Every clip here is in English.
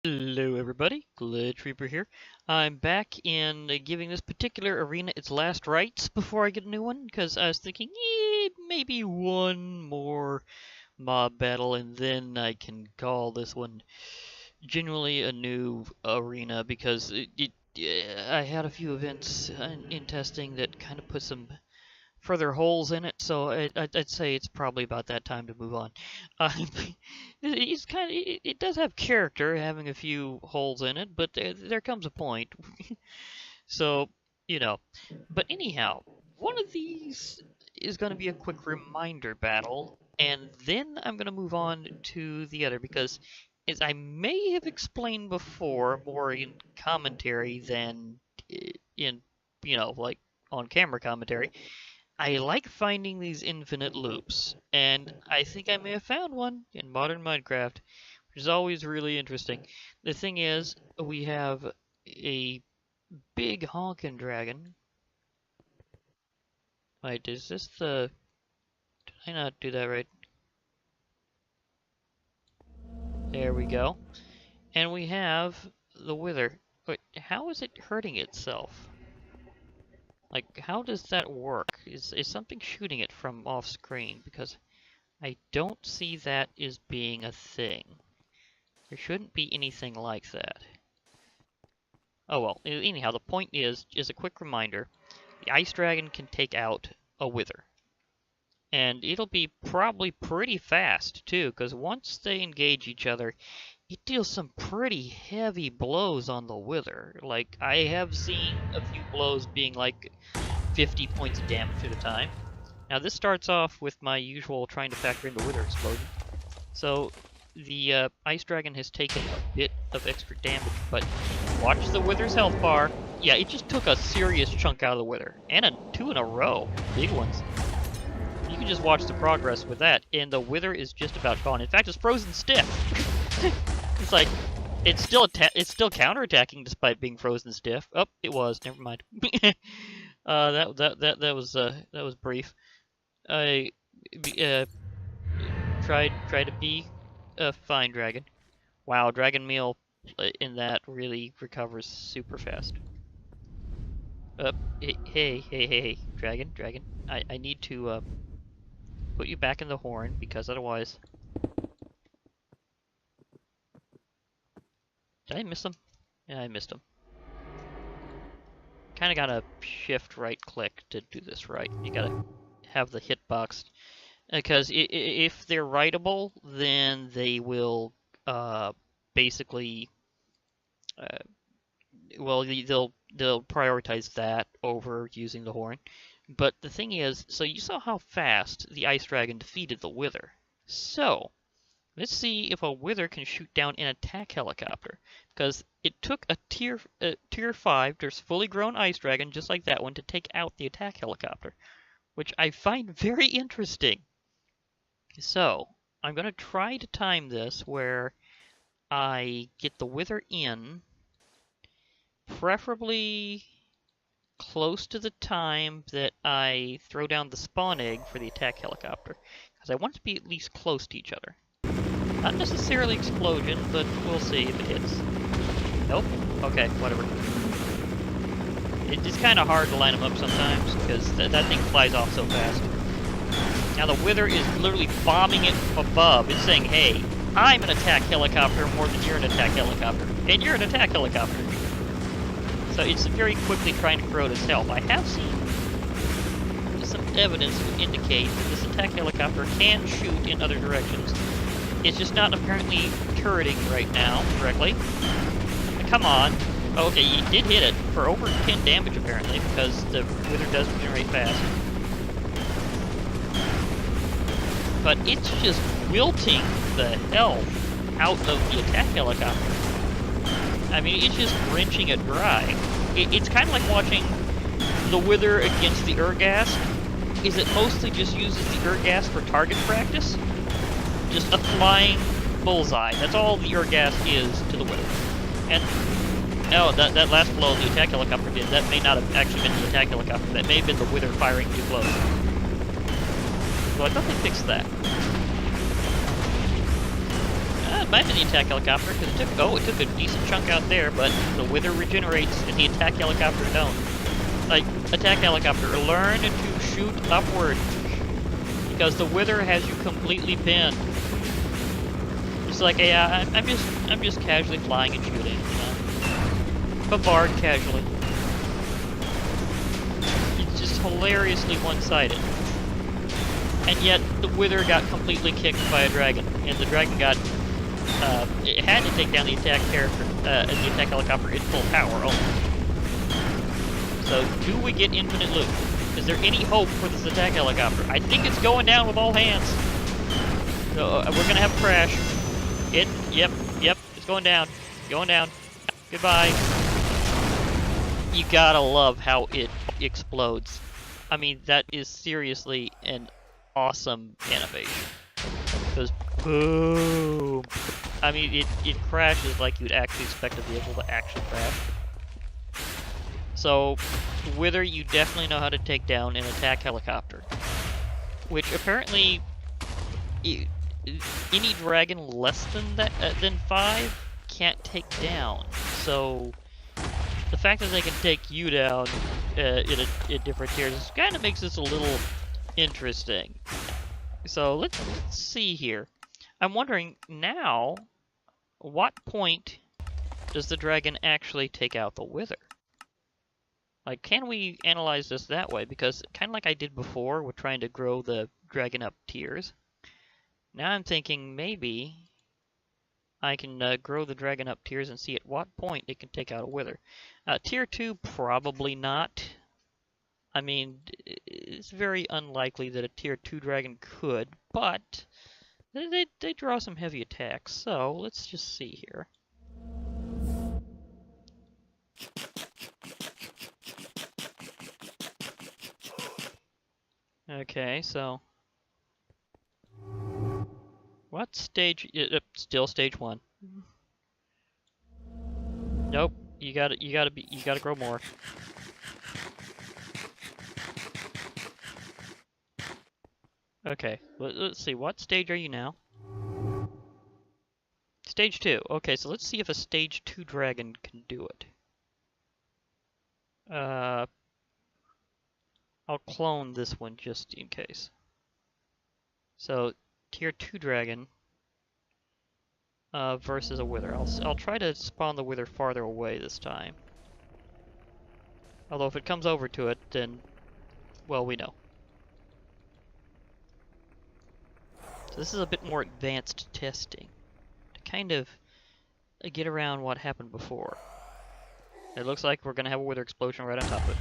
Hello everybody, Glitch Reaper here. I'm back in giving this particular arena its last rites before I get a new one, because I was thinking, maybe one more mob battle and then I can call this one genuinely a new arena, because I had a few events in testing that kind of put some further holes in it, so I'd say it's probably about that time to move on. Uh, it does have character, having a few holes in it, but there comes a point. So, you know. But anyhow, one of these is going to be a quick reminder battle, and then I'm going to move on to the other, because as I may have explained before, more in commentary than in, like on camera commentary, I like finding these infinite loops, and I think I may have found one in modern Minecraft, which is always really interesting. The thing is, we have a big honkin' dragon. Wait, is this the... Did I not do that right? There we go. And we have the wither. Wait, how is it hurting itself? Like, how does that work? Is something shooting it from off screen? Because I don't see that as being a thing. There shouldn't be anything like that. Oh well, anyhow, the point is a quick reminder, the Ice Dragon can take out a Wither. And it'll be probably pretty fast, too, because once they engage each other, it deals some pretty heavy blows on the Wither. Like, I have seen a few blows being like 50 points of damage at a time. Now, this starts off with my usual trying to factor in the Wither explosion. So, the Ice Dragon has taken a bit of extra damage, but watch the Wither's health bar. Yeah, it just took a serious chunk out of the Wither. And two in a row. Big ones. You can just watch the progress with that, and the Wither is just about gone. In fact, it's frozen stiff. It's like, it's still counterattacking despite being frozen stiff. Oh, it was. Never mind. That was brief. I tried to be a fine dragon. Wow, dragon meal in that really recovers super fast. Hey, dragon. I need to put you back in the horn, because otherwise... Did I miss him? Yeah, I missed him. Kinda gotta shift right click to do this right. You gotta have the hitbox. Because if they're writable, then they will basically... well, they'll prioritize that over using the horn. But the thing is, so you saw how fast the Ice Dragon defeated the Wither. So, let's see if a Wither can shoot down an attack helicopter. Because it took a tier 5, there's fully grown Ice Dragon, just like that one, to take out the attack helicopter. Which I find very interesting. So, I'm going to try to time this where I get the Wither in, preferably close to the time that I throw down the spawn egg for the attack helicopter, because I want it to be at least close to each other. Not necessarily explosion, but we'll see if it hits. Nope. Okay, whatever. It's kind of hard to line them up sometimes, because that thing flies off so fast. Now the Wither is literally bombing it from above. It's saying, hey, I'm an attack helicopter more than you're an attack helicopter. And you're an attack helicopter. So it's very quickly trying to corrode its health. I have seen some evidence to indicate that this attack helicopter can shoot in other directions. It's just not apparently turreting right now correctly. Come on. Okay, you did hit it for over 10 damage apparently, because the Wither does regenerate fast. But it's just wilting the health out of the attack helicopter. I mean, it's just wrenching it dry. It's kind of like watching the Wither against the Urghast. Is it mostly just uses the Urghast for target practice? Just a flying bullseye. That's all the Urghast is to the Wither. And, oh, that last blow the attack helicopter did, that may not have actually been the attack helicopter. That may have been the Wither firing 2 blows. So I thought they fixed that. might have been the attack helicopter, because it took a decent chunk out there, but the Wither regenerates and the attack helicopter don't. Like, attack helicopter, learn to shoot upward, because the Wither has you completely pinned. It's like, yeah, I'm just casually flying and shooting, you know? Bombard casually. It's just hilariously one-sided. And yet, the Wither got completely kicked by a dragon, and the dragon got, it had to take down the attack the attack helicopter in full power only. So, do we get infinite loot? Is there any hope for this attack helicopter? I think it's going down with all hands. So, we're gonna have a crash. Yep, it's going down. Going down. Goodbye. You gotta love how it explodes. I mean, that is seriously an awesome animation. It goes boom. I mean, it crashes like you'd actually expect a vehicle to actually crash. So, Wither, you definitely know how to take down an attack helicopter. Which apparently, any dragon less than 5 can't take down. So, the fact that they can take you down in different tiers kind of makes this a little interesting. So let's see here. I'm wondering now, what point does the dragon actually take out the Wither? Like, can we analyze this that way? Because kind of like I did before with trying to grow the dragon up tiers. Now I'm thinking maybe I can grow the dragon up tiers and see at what point it can take out a Wither. Tier 2, probably not. I mean, it's very unlikely that a tier 2 dragon could, but they draw some heavy attacks, so let's just see here. Okay, so what stage? Still stage 1. Nope, you gotta grow more. Okay, let's see. What stage are you now? Stage 2. Okay, so let's see if a stage 2 dragon can do it. I'll clone this one just in case. So, tier 2 dragon versus a Wither. I'll try to spawn the Wither farther away this time. Although if it comes over to it, then, well, we know. So this is a bit more advanced testing to kind of get around what happened before. It looks like we're gonna have a Wither explosion right on top of it.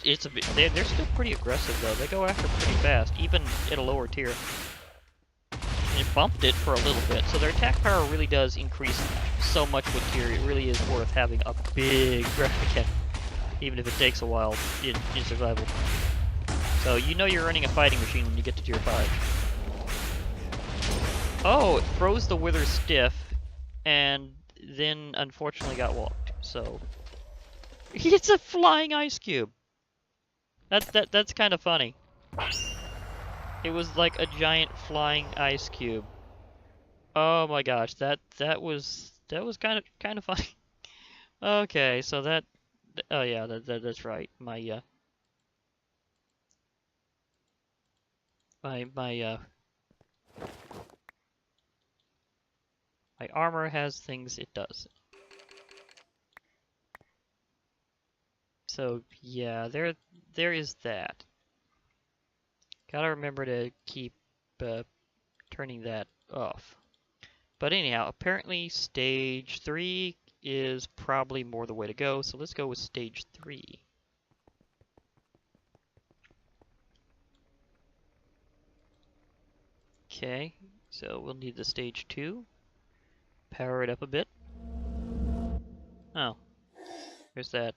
They're still pretty aggressive though. They go after pretty fast, even at a lower tier. And it bumped it for a little bit, so their attack power really does increase so much with tier. It really is worth having a big dragon, even if it takes a while in survival. So you know you're running a fighting machine when you get to tier 5. Oh, it froze the Wither stiff, and then unfortunately got walked. So it's a flying ice cube. That's kind of funny. It was like a giant flying ice cube. Oh my gosh, that was kind of funny. Okay, so oh yeah, that's right. My armor has things it does. So yeah, there is that. Gotta remember to keep turning that off. But anyhow, apparently stage 3 is probably more the way to go, so let's go with stage 3. Okay, so we'll need the stage 2. Power it up a bit. Oh, there's that.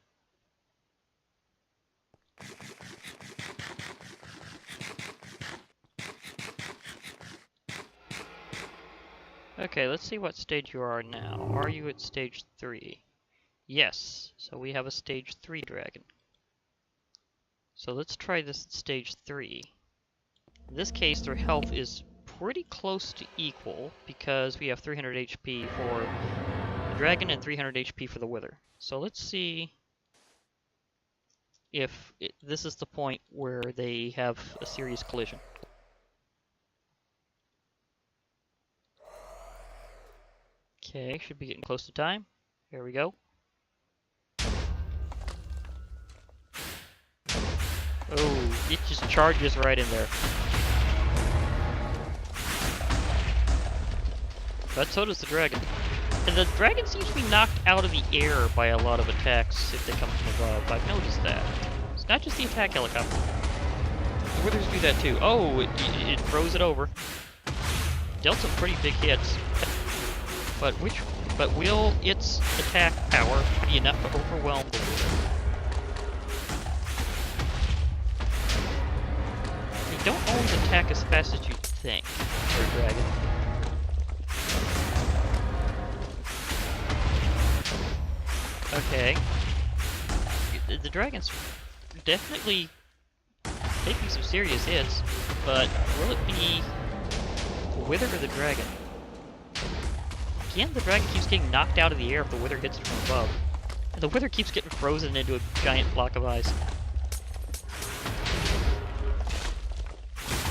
Okay, let's see what stage you are now. Are you at stage 3? Yes, so we have a stage 3 dragon. So let's try this at stage 3. In this case, their health is pretty close to equal because we have 300 HP for the dragon and 300 HP for the wither. So let's see if this is the point where they have a serious collision. Okay, should be getting close to time. Here we go. Oh, it just charges right in there. But so does the dragon. And the dragon seems to be knocked out of the air by a lot of attacks if they come from above. I've noticed that. It's not just the attack helicopter. The withers do that too. Oh, it throws it over. Dealt some pretty big hits. But will its attack power be enough to overwhelm the wither? They don't always attack as fast as you'd think for a dragon. Okay. The dragon's definitely taking some serious hits, but will it be the wither or the dragon? Again, the dragon keeps getting knocked out of the air if the wither hits it from above. And the wither keeps getting frozen into a giant block of ice.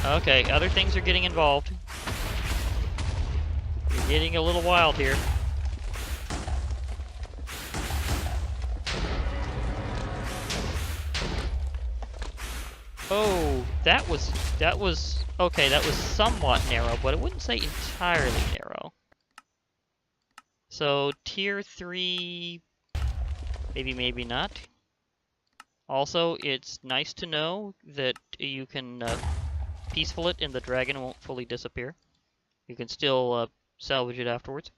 Okay, other things are getting involved. You're getting a little wild here. Oh, that was okay, that was somewhat narrow, but I wouldn't say entirely narrow. So, tier 3, maybe not. Also, it's nice to know that you can peaceful it and the dragon won't fully disappear. You can still salvage it afterwards.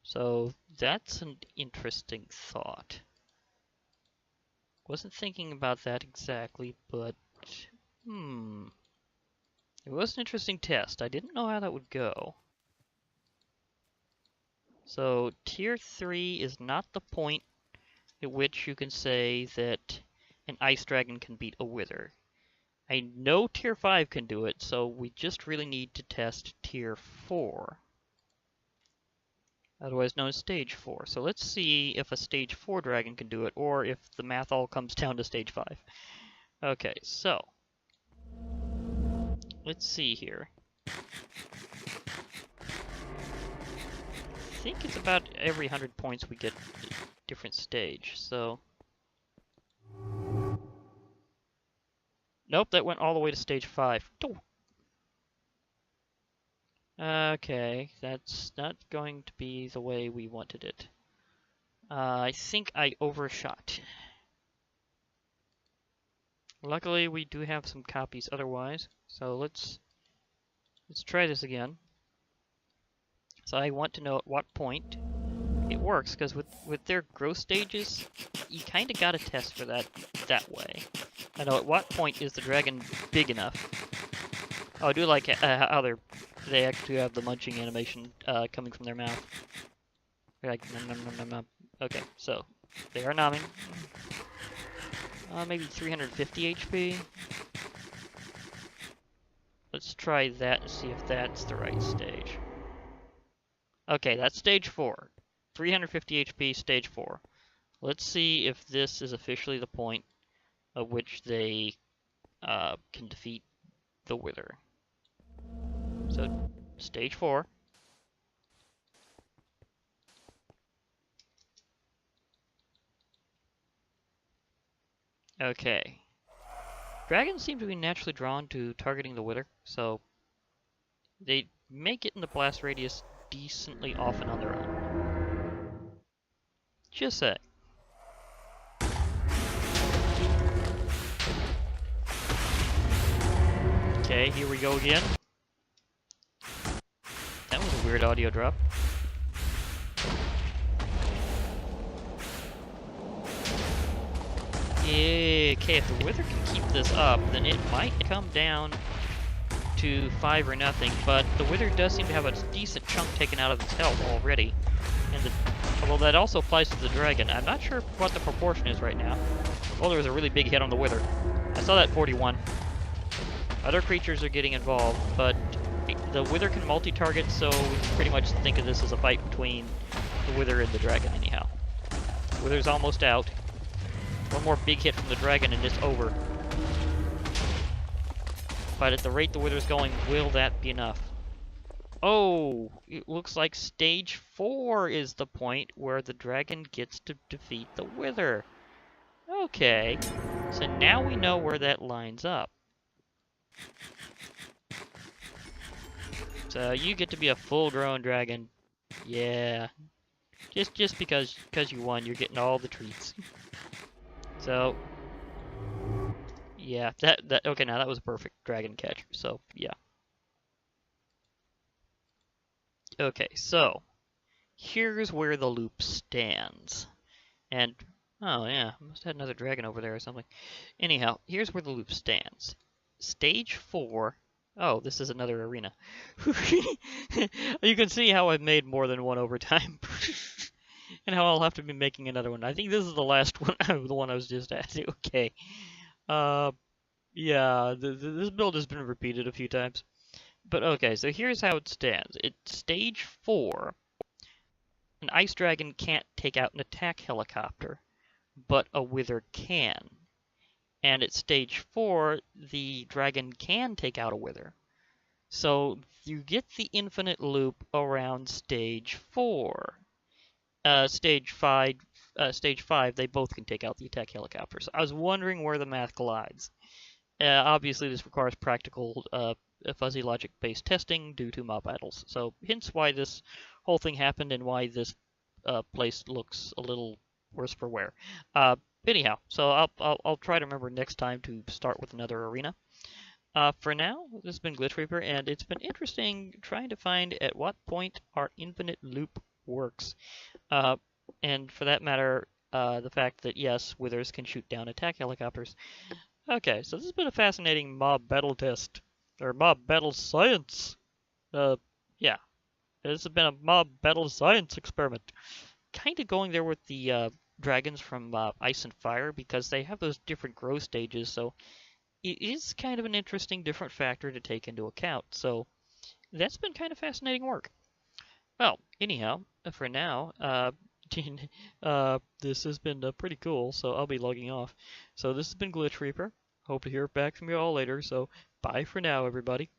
So, that's an interesting thought. Wasn't thinking about that exactly, but it was an interesting test. I didn't know how that would go. So, tier 3 is not the point at which you can say that an ice dragon can beat a wither. I know tier 5 can do it, so we just really need to test tier 4. Otherwise known as stage 4. So let's see if a stage 4 dragon can do it, or if the math all comes down to stage 5. Okay, so let's see here. I think it's about every 100 points we get a different stage, so... Nope, that went all the way to stage 5. Oh. Okay, that's not going to be the way we wanted it. I think I overshot. Luckily, we do have some copies otherwise, so let's try this again. So I want to know at what point it works, because with their growth stages, you kind of got to test for that way. I know at what point is the dragon big enough. Oh, I do like how they actually have the munching animation coming from their mouth. They're like nom nom nom nom nom. Okay, so they are nomming. Maybe 350 HP. Let's try that and see if that's the right stage. Okay, that's stage 4. 350 HP, stage 4. Let's see if this is officially the point at which they can defeat the wither. So, stage 4. Okay. Dragons seem to be naturally drawn to targeting the wither, so they may get in the blast radius decently often on their own. Just say. Okay, here we go again. That was a weird audio drop. Yeah, okay, if the wither can keep this up, then it might come down to 5 or nothing, but the Wither does seem to have a decent chunk taken out of its health already. And well, that also applies to the dragon. I'm not sure what the proportion is right now. Well, there was a really big hit on the Wither. I saw that 41. Other creatures are getting involved, but the Wither can multi-target, so we can pretty much think of this as a fight between the Wither and the dragon anyhow. The Wither's almost out. One more big hit from the dragon and it's over. But at the rate the Wither's going, will that be enough? Oh, it looks like stage 4 is the point where the dragon gets to defeat the Wither. Okay, so now we know where that lines up. So you get to be a full-grown dragon. Yeah. Just because you won, you're getting all the treats. So yeah, that okay, now that was a perfect dragon catch. So, yeah. Okay, so here's where the loop stands. And oh yeah, must have had another dragon over there or something. Anyhow, here's where the loop stands. Stage 4. Oh, this is another arena. You can see how I've made more than one overtime. And how I'll have to be making another one. I think this is the last one, the one I was just at. Okay. Yeah, this build has been repeated a few times. But okay, so here's how it stands. It's stage 4. An ice dragon can't take out an attack helicopter, but a Wither can. And at stage 4, the dragon can take out a Wither. So you get the infinite loop around stage 4. Stage 5, they both can take out the attack helicopters. I was wondering where the math collides. Obviously, this requires practical fuzzy logic-based testing due to mob battles. So, hence why this whole thing happened and why this place looks a little worse for wear. Anyhow, so I'll try to remember next time to start with another arena. For now, this has been Glitch Reaper, and it's been interesting trying to find at what point our infinite loop works. And for that matter, the fact that, yes, Withers can shoot down attack helicopters. Okay, so this has been a fascinating mob battle test, or mob battle science. Yeah, this has been a mob battle science experiment. Kind of going there with the dragons from Ice and Fire, because they have those different growth stages, so it is kind of an interesting different factor to take into account. So that's been kind of fascinating work. Well, anyhow, for now, this has been pretty cool, so I'll be logging off. So this has been Glitch Reaper. Hope to hear back from you all later, so bye for now, everybody.